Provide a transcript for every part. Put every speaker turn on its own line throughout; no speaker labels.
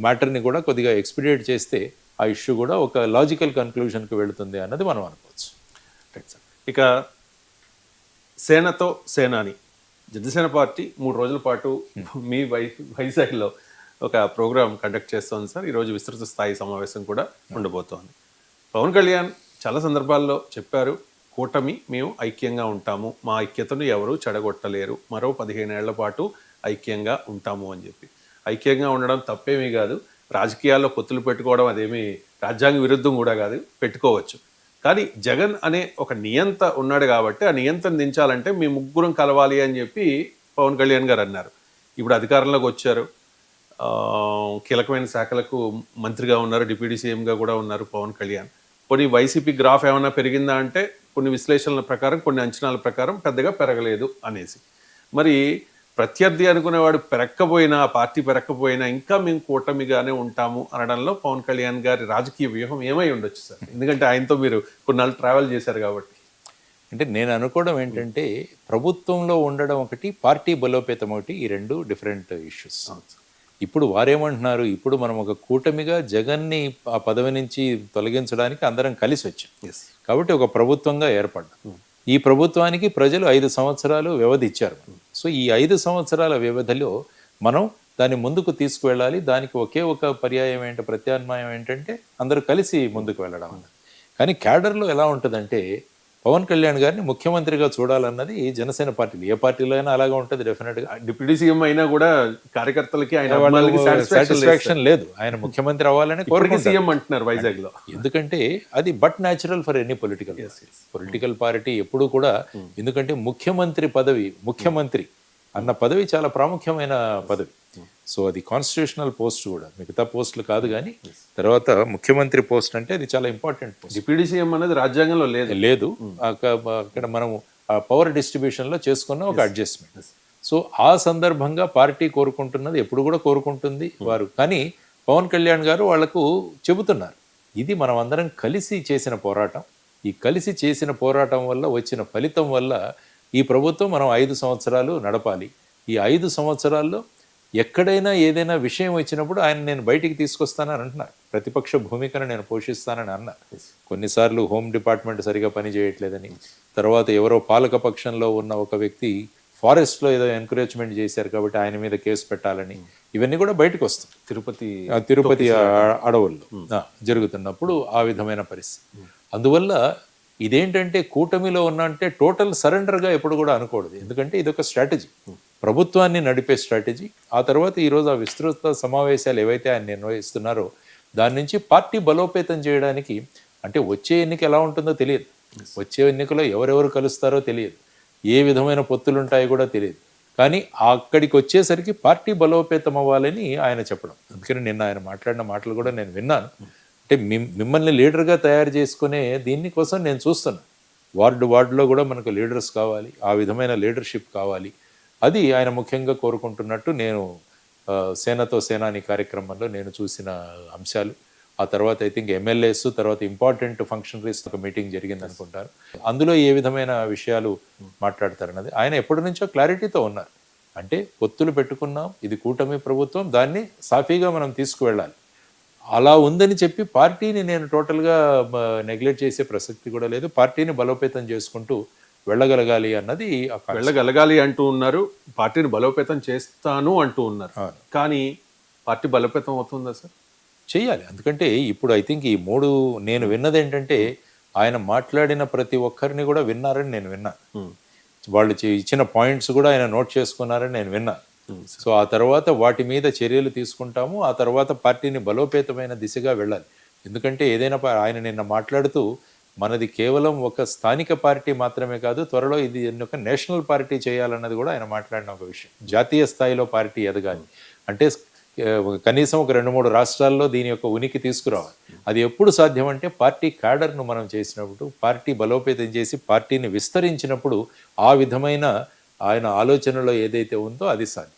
మ్యాటర్ని కూడా కొద్దిగా ఎక్స్పీడియేట్ చేస్తే ఆ ఇష్యూ కూడా ఒక లాజికల్ కన్క్లూజన్కి వెళుతుంది అన్నది మనం అనుకోవచ్చు.
ఇక సేనతో సేనాని జనసేన పార్టీ 3 రోజుల పాటు మీ వైజాగ్లో ఒక ప్రోగ్రామ్ కండక్ట్ చేస్తోంది సార్. ఈరోజు విస్తృత స్థాయి సమావేశం కూడా ఉండబోతోంది. పవన్ కళ్యాణ్ చాలా సందర్భాల్లో చెప్పారు, కూటమి మేము ఐక్యంగా ఉంటాము, మా ఐక్యతను ఎవరు చెడగొట్టలేరు, మరో 15 ఏళ్ల పాటు ఐక్యంగా ఉంటాము అని చెప్పి. ఐక్యంగా ఉండడం తప్పేమీ కాదు, రాజకీయాల్లో పొత్తులు పెట్టుకోవడం అదేమీ రాజ్యాంగ విరుద్ధం కూడా కాదు, పెట్టుకోవచ్చు. కానీ జగన్ అనే ఒక నియంత ఉన్నాడు కాబట్టి ఆ నియంతను దించాలంటే మీ ముగ్గురం కలవాలి అని చెప్పి పవన్ కళ్యాణ్ గారు అన్నారు. ఇప్పుడు అధికారంలోకి వచ్చారు, కీలకమైన శాఖలకు మంత్రిగా ఉన్నారు, డిప్యూటీ సీఎంగా కూడా ఉన్నారు పవన్ కళ్యాణ్. కొన్ని వైసీపీ గ్రాఫ్ ఏమైనా పెరిగిందా అంటే కొన్ని విశ్లేషణల ప్రకారం, కొన్ని అంచనాల ప్రకారం పెద్దగా పెరగలేదు అనేసి. మరి ప్రత్యర్థి అనుకునేవాడు పెరక్కపోయినా, పార్టీ పెరక్కపోయినా ఇంకా మేము కూటమిగానే ఉంటాము అనడంలో పవన్ కళ్యాణ్ గారి రాజకీయ వ్యూహం ఏమై ఉండొచ్చు సార్? ఎందుకంటే ఆయనతో మీరు కొన్నాళ్ళు ట్రావెల్ చేశారు కాబట్టి.
అంటే నేను అనుకోవడం ఏంటంటే ప్రభుత్వంలో ఉండడం ఒకటి, పార్టీ బలోపేతం ఒకటి, ఈ రెండు డిఫరెంట్ ఇష్యూస్. ఇప్పుడు వారేమంటున్నారు, ఇప్పుడు మనం ఒక కూటమిగా జగన్ని ఆ పదవి నుంచి తొలగించడానికి అందరం కలిసి వచ్చాం కాబట్టి ఒక ప్రభుత్వంగా ఏర్పడ్డాం. ఈ ప్రభుత్వానికి ప్రజలు 5 సంవత్సరాలు వ్యవధి ఇచ్చారు. సో ఈ 5 సంవత్సరాల వ్యవధిలో మనం దాన్ని ముందుకు తీసుకువెళ్ళాలి. దానికి ఒకే ఒక పర్యాయం ప్రత్యామ్నాయం ఏంటంటే అందరూ కలిసి ముందుకు వెళ్ళడం అన్నది. కానీ క్యాడర్లో ఎలా ఉంటుందంటే పవన్ కళ్యాణ్ గారిని ముఖ్యమంత్రిగా చూడాలన్నది జనసేన పార్టీలు, ఏ పార్టీలో అయినా అలాగే ఉంటుంది డెఫినెట్గా.
డిప్యూటీ సీఎం అయినా కూడా కార్యకర్తలకి
సాటిస్ఫాక్షన్ లేదు, ఆయన ముఖ్యమంత్రి అవ్వాలని
సీఎం అంటున్నారు వైజాగ్ లో.
ఎందుకంటే అది but natural for any political party ఎప్పుడు కూడా. ఎందుకంటే ముఖ్యమంత్రి పదవి, ముఖ్యమంత్రి అన్న పదవి చాలా ప్రాముఖ్యమైన పదవి. సో అది కాన్స్టిట్యూషనల్ పోస్ట్ కూడా, మిగతా పోస్టులు కాదు. కానీ తర్వాత ముఖ్యమంత్రి పోస్ట్ అంటే అది చాలా ఇంపార్టెంట్ పోస్ట్.
డిప్యూటీ సీఎం అనేది రాజ్యాంగంలో లేదు.
అక్కడ మనము పవర్ డిస్ట్రిబ్యూషన్లో చేసుకున్న ఒక అడ్జస్ట్మెంట్. సో ఆ సందర్భంగా పార్టీ కోరుకుంటున్నది ఎప్పుడు కూడా కోరుకుంటుంది వారు. కానీ పవన్ కళ్యాణ్ గారు వాళ్లకు చెబుతున్నారు, ఇది మనం అందరం కలిసి చేసిన పోరాటం. ఈ కలిసి చేసిన పోరాటం వల్ల వచ్చిన ఫలితం వల్ల ఈ ప్రభుత్వం మనం 5 సంవత్సరాలు నడపాలి. ఈ 5 సంవత్సరాల్లో ఎక్కడైనా ఏదైనా విషయం వచ్చినప్పుడు ఆయన నేను బయటికి తీసుకొస్తానని అంటున్నారు. ప్రతిపక్ష భూమికను నేను పోషిస్తానని అన్నారు. కొన్నిసార్లు హోమ్ డిపార్ట్మెంట్ సరిగా పనిచేయట్లేదని, తర్వాత ఎవరో పాలక పక్షంలో ఉన్న ఒక వ్యక్తి ఫారెస్ట్లో ఏదో ఎంకరేజ్మెంట్ చేశారు కాబట్టి ఆయన మీద కేసు పెట్టాలని, ఇవన్నీ కూడా బయటకు వస్తాయి. తిరుపతి అడవుల్లో జరుగుతున్నప్పుడు ఆ విధమైన పరిస్థితి. అందువల్ల ఇదేంటంటే కూటమిలో ఉన్న అంటే టోటల్ సరెండర్గా ఎప్పుడు కూడా అనకూడదు. ఎందుకంటే ఇదొక స్ట్రాటజీ, ప్రభుత్వాన్ని నడిపే స్ట్రాటజీ. ఆ తర్వాత ఈరోజు ఆ విస్తృత సమావేశాలు ఏవైతే ఆయన నిర్వహిస్తున్నారో దాని నుంచి పార్టీ బలోపేతం చేయడానికి, అంటే వచ్చే ఎన్నిక ఎలా ఉంటుందో తెలియదు, వచ్చే ఎన్నికలో ఎవరెవరు కలుస్తారో తెలియదు, ఏ విధమైన పొత్తులు ఉంటాయో కూడా తెలియదు. కానీ అక్కడికి వచ్చేసరికి పార్టీ బలోపేతం అవ్వాలని ఆయన చెప్పడం. అందుకని నిన్న ఆయన మాట్లాడిన మాటలు కూడా నేను విన్నాను. అంటే మిమ్మల్ని లీడర్గా తయారు చేసుకునే దీనికోసం నేను చూస్తున్నాను. వార్డులో కూడా మనకు లీడర్స్ కావాలి, ఆ విధమైన లీడర్షిప్ కావాలి. అది ఆయన ముఖ్యంగా కోరుకుంటున్నట్టు నేను సేనతో సేనాని కార్యక్రమంలో నేను చూసిన అంశాలు. ఆ తర్వాత ఐ థింక్ ఎమ్మెల్యేస్, తర్వాత ఇంపార్టెంట్ ఫంక్షనరీస్ ఒక మీటింగ్ జరిగింది అనుకుంటారు. అందులో ఏ విధమైన విషయాలు మాట్లాడతారన్నది ఆయన ఎప్పటి నుంచో క్లారిటీతో ఉన్నారు. అంటే పొత్తులు పెట్టుకున్నాం, ఇది కూటమి ప్రభుత్వం, దాన్ని సాఫీగా మనం తీసుకువెళ్ళాలి. అలా ఉందని చెప్పి పార్టీని నేను టోటల్గా నెగ్లెక్ట్ చేసే ప్రసక్తి కూడా లేదు. పార్టీని బలోపేతం చేసుకుంటూ వెళ్ళగలగాలి అన్నది,
వెళ్ళగలగాలి అంటూ ఉన్నారు, పార్టీని బలోపేతం చేస్తాను అంటూ ఉన్నారు. కానీ పార్టీ బలోపేతం అవుతుందా సార్?
చెయ్యాలి. ఎందుకంటే ఇప్పుడు ఐ థింక్ ఈ 3 నేను విన్నది ఏంటంటే ఆయన మాట్లాడిన ప్రతి ఒక్కరిని కూడా విన్నారని నేను విన్నాను. వాళ్ళు ఇచ్చిన పాయింట్స్ కూడా ఆయన నోట్ చేసుకున్నారని నేను విన్నాను. సో ఆ తర్వాత వాటి మీద చర్యలు తీసుకుంటాము. ఆ తర్వాత పార్టీని బలోపేతమైన దిశగా వెళ్ళాలి. ఎందుకంటే ఏదైనా ఆయన నిన్న మాట్లాడుతూ మనది కేవలం ఒక స్థానిక పార్టీ మాత్రమే కాదు, త్వరలో ఇది ఒక నేషనల్ పార్టీ చేయాలన్నది కూడా ఆయన మాట్లాడిన ఒక విషయం. జాతీయ స్థాయిలో పార్టీ ఎదగాలి అంటే కనీసం ఒక 2-3 రాష్ట్రాల్లో దీని యొక్క ఉనికి తీసుకురావాలి. అది ఎప్పుడు సాధ్యం అంటే పార్టీ క్యాడర్ను మనం చేసినప్పుడు, పార్టీ బలోపేతం చేసి పార్టీని విస్తరించినప్పుడు ఆ విధమైన ఆయన ఆలోచనలో ఏదైతే ఉందో అది సాధ్యం.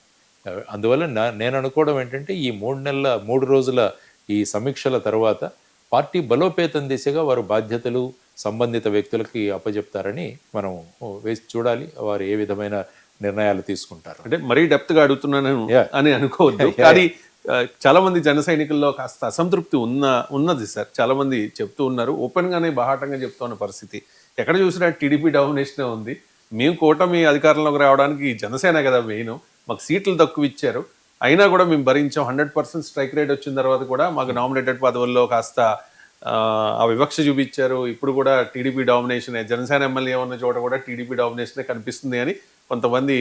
అందువల్ల నేను అనుకోవడం ఏంటంటే ఈ 3 రోజుల ఈ సమీక్షల తర్వాత పార్టీ బలోపేతం దిశగా వారు బాధ్యతలు సంబంధిత వ్యక్తులకి అప్పచెప్తారని మనం వేసి చూడాలి, వారు ఏ విధమైన నిర్ణయాలు తీసుకుంటారు.
అంటే మరీ డెప్త్గా అడుగుతున్నాను అని అనుకోవద్దు, కానీ చాలా మంది జన సైనికుల్లో కాస్త అసంతృప్తి ఉన్నది సార్. చాలా మంది చెప్తూ ఉన్నారు, ఓపెన్గానే బాహాటంగా చెప్తున్న పరిస్థితి. ఎక్కడ చూసినా టీడీపీ డామినేషనే ఉంది. మేము కూటమి అధికారంలోకి రావడానికి జనసేన కదా మెయిన్, మాకు సీట్లు తక్కువ ఇచ్చారు, అయినా కూడా మేము భరించాం. 100% స్ట్రైక్ రేట్ వచ్చిన తర్వాత కూడా మాకు నామినేటెడ్ పదవుల్లో కాస్త ఆ వివక్ష చూపించారు. ఇప్పుడు కూడా టీడీపీ డామినేషనే, జనసేన ఎమ్మెల్యే ఉన్న చోట కూడా టీడీపీ డామినేషనే కనిపిస్తుంది అని కొంతమంది